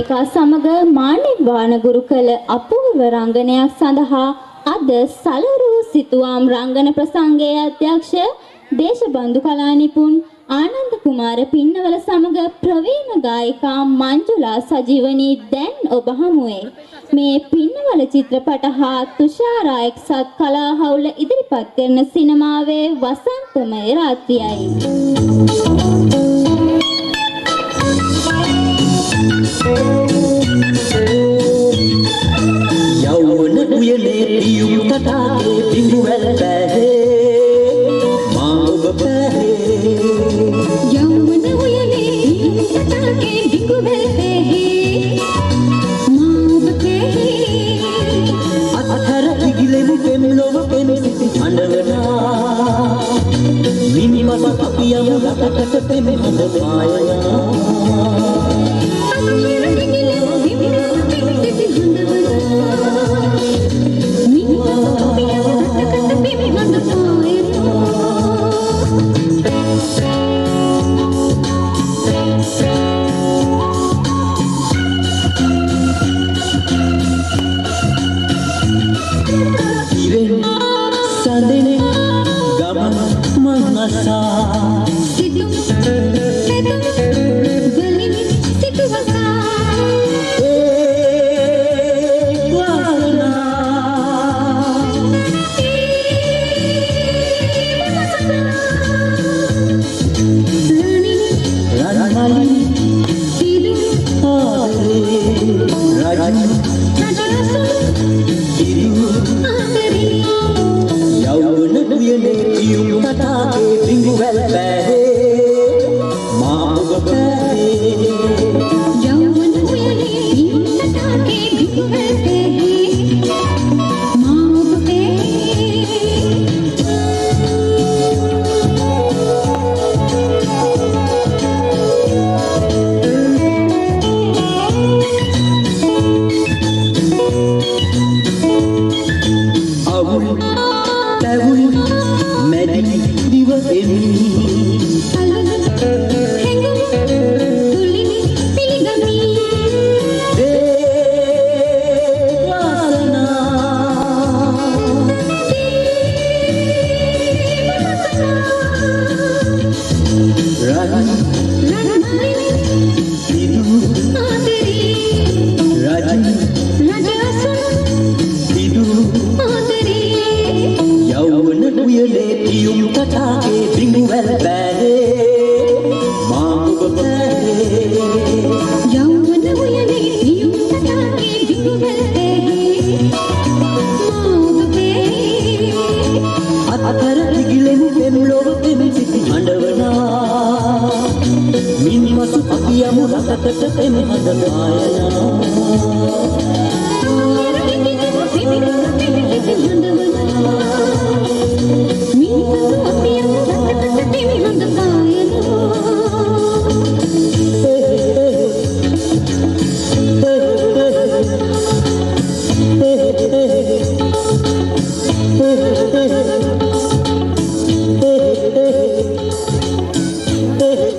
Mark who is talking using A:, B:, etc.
A: සමග මානෙවාන ගුරුකල අපූර්ව රංගනයක් සඳහා අද සලරුව සිතුවම් රංගන ප්‍රසංගයේ අධ්‍යක්ෂ දේශබන්දු කලා නිපුන් ආනන්ද කුමාර පින්නවල සමග ප්‍රවීණ ගායිකා මංජුලා සජීවනී දැන් ඔබ හමුවේ මේ පින්නවල චිත්‍රපට හා තුෂාරා එක්සත් කලා හවුල ඉදිරිපත් කරන සිනමාවේ වසන්තමය රාත්‍රියයි.
B: යවුන උයනේ පියුම් තටාගේ බිඟුවැල් පැහේ මා ඔබ පැහේ
C: යවුන උයනේ පියුම් තටාගේ බිඟුවැල් පැහේ මා ඔබ පැහේ
B: අතර පිගිලෙමු පෙම් ලොව පෙනෙති හඬවනා මිනිමස අපි යමු රටකට පෙම් හඳ පායනා මිනිමසු අපි යමු රටකට පෙම් හඳ පායනා